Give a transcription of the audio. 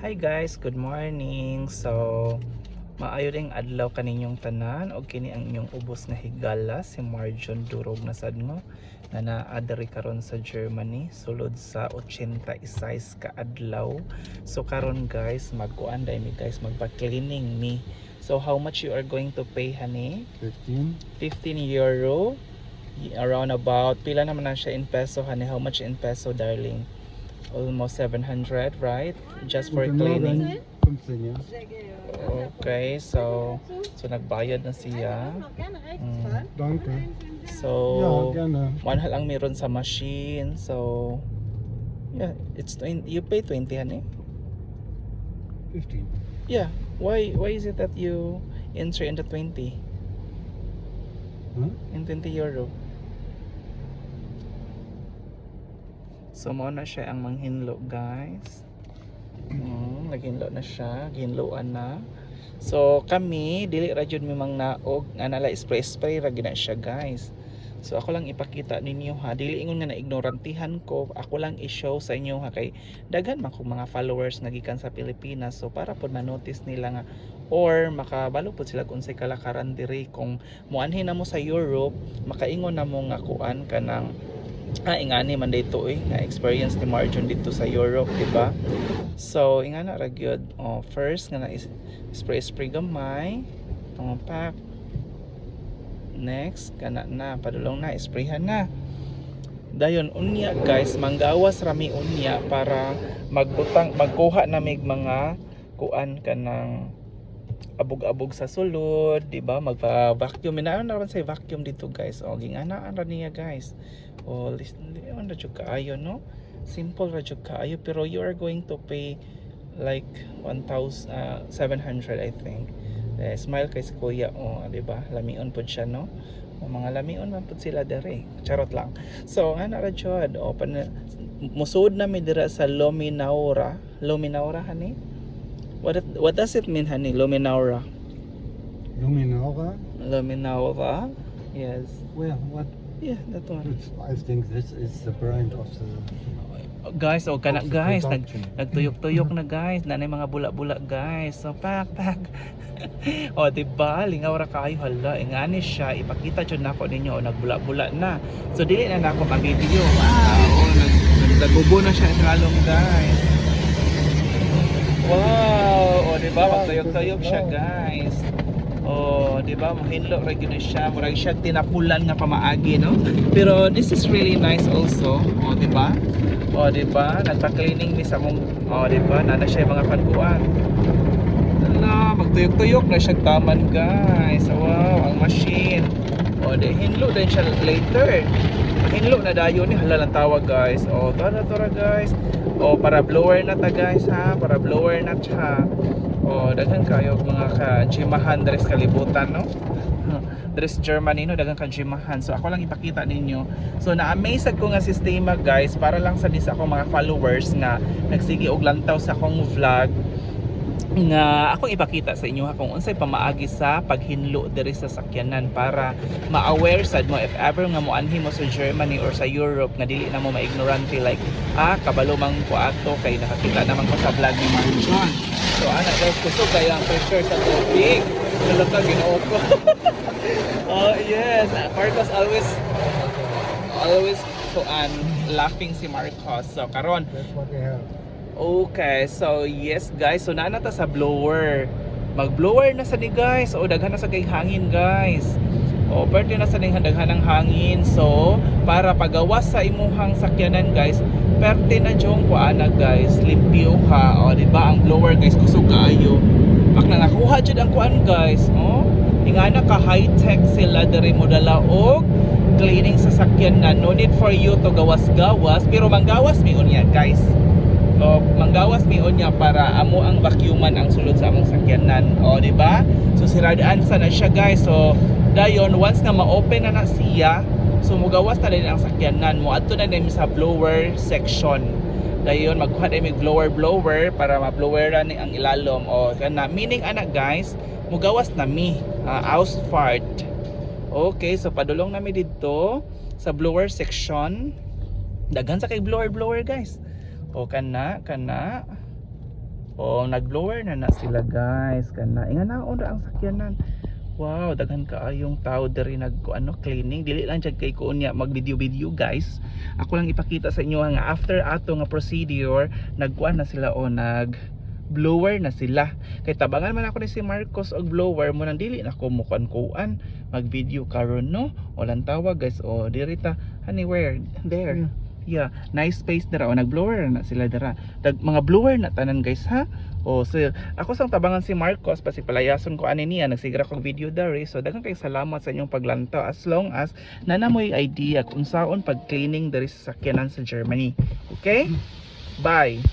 Hi guys, good morning. So, maayo ding adlaw kaninyong tanan og kini ang inyong ubos nga higala si Marjon Durog na sad mo nga naa diri karon sa Germany sulod sa 86 ka adlaw. So karon guys, magkuan day mi guys, magpa-cleaning mi. So how much you are going to pay honey? 15 euro. Around about pila naman na siya in peso honey? How much in peso darling? Almost 700, right? Just for cleaning. 15, ja. Okay, so nagbayad na siya. Danke. So Ja, gerne. mahal ang meron sa machine. So yeah, it's 20, you pay 20 honey? 15. Yeah. Why is it that you enter in the 20? Huh? In 20 euro. So mo na siya ang manghinlo guys. Naghinlo na siya, ginloan na. So kami dili ra jud mi mang naog nga nala spray ra gina siya guys. So ako lang ipakita ninyo ha, dili ingon nga naignorantihan ko, ako lang i-show sa inyo ha kay daghan man kong mga followers nga gikan sa Pilipinas. So para pod ma-notice nila nga or makabalo pod sila kung say kalakaran diri kung muanhin na mo sa Europe, makaingon na mo nga kuan kanang ingani man dito nga experience ni Marjon dito sa Europe, di ba? So ingana ra gyud. First nga na spray gamay, pack. Next kana na padulong na sprayhan na. Dayon unya guys, manggawas rami unya para magkuha na mig mga kuan kanang abog-abog sa sulod, di ba? Magpa-vacuum na naman sa vacuum dito guys. Ginganaan ra niya guys. Listen, ra jud kaayo no? Simple ra jud kaayo pero you are going to pay like 1,700 I think. Smile kay si kuya, di ba? Lamion pod siya no? Mga lamion man pod sila dere. Charot lang. So ana ra jud, musud na mi dira sa Luminaura. Luminaura hani? What does it mean honey? Luminaura. Luminaura? Luminaura? Yes. Where? What? Yeah, that one. I think this is the brand of the... Guys, kana of the guys, production. nagtuyok-tuyok na guys, nanay mga bula-bula guys. So pack. Diba? Lingaw ra kayo hala. Ingani siya, ipakita jud nako ninyo nagbula-bula na. So dili na nako ma-video. Wow, naggubo na siya sa lalong guys. Wow, diba? Magtuyok-tuyok siya guys. Diba? Mahinlo ra gyud siya, murag siya tinapulan nga pamaagi, no? Pero this is really nice also. Diba? Diba? Nagpa-cleaning ni sa mong diba? Nana siya mga kankuan. Magtuyok-tuyok na siya taman guys. Wow, ang machine. Hinlo din siya later. Hinlo na dayon ni halal ang tawag guys. Tora guys. Para blower na ta guys ha. Para blower na siya. Daghan kayo mga ka-jimahan dres kalibutan no. Dres Germany no, daghan ka-jimahan. So ako lang ipakita ninyo. So na-amaze ko nga sistema guys para lang sa dis ako mga followers nga nagsige og lantaw sa akong vlog nga akong ipakita sa inyo kung unsay pamaagi sa paghinlo diri sa sakyanan para ma-aware sad mo if ever nga moanhi mo sa Germany or sa Europe nga dili na mo ma-ignorante like kabalo mang ko ato kay nakakita naman ko sa vlog ni Marjon. So ana guys, kusog kay ang pressure sa tubig. Kalaka Ginoo ko. Yes, Marcos always laughing si Marcos. So karon That's what they have. okay, so yes guys, so naana ta sa blower. Mag-blower na sa ni guys. Daghan na sa kay hangin guys. Pwede na sa ning daghan ng hangin. So para pagawas sa imuhang sakyanan guys, perte na jong kuana guys, limpyo ha. Di ba ang blower guys kusog kaayo. Pag nangakuha jud ang kuan guys, ingana ka high-tech sila diri mo dala og cleaning sa sakyanan. No need for you to gawas-gawas, pero manggawas mi unya guys. Manggawas mi unya para amo ang vacuuman ang sulod sa among sakyanan. Di ba? So siradaan sa na siya guys. So dayon once nga ma-open na siya, so mugawas na din ang sakyanan mo. Adto na din sa blower section. Dayon magkuha din mig blower para ma-bloweran ang ilalom. Kana meaning ana guys, mugawas na mi Ausfahrt. Okay, so padulong nami dito sa blower section. Daghan sa kay blower guys. Kana Oh, nag-blower na sila guys. Kana inga naon ra ang sakyanan. Wow, daghan kaayong tao diri cleaning. Dili lang jud kay ko unya mag video guys. Ako lang ipakita sa inyo nga after ato nga procedure, nagkuan na sila o blower na sila. Kay tabangan man ako ni si Marcos og blower mo nang dili na ko mukuan mag video karon no. Walang tawag guys. O diri ta anywhere there. Yeah, nice space dira. O nag-blower na sila dira. Mga blower na tanan guys ha. O so ako sang tabangan si Marcos pasi palayason ko ani niya nagsigra kog video diri. So daghang kay salamat sa inyong paglantaw as long as nanamoy idea kung saon pag cleaning diri sa sakyanan sa Germany. Okay? Bye.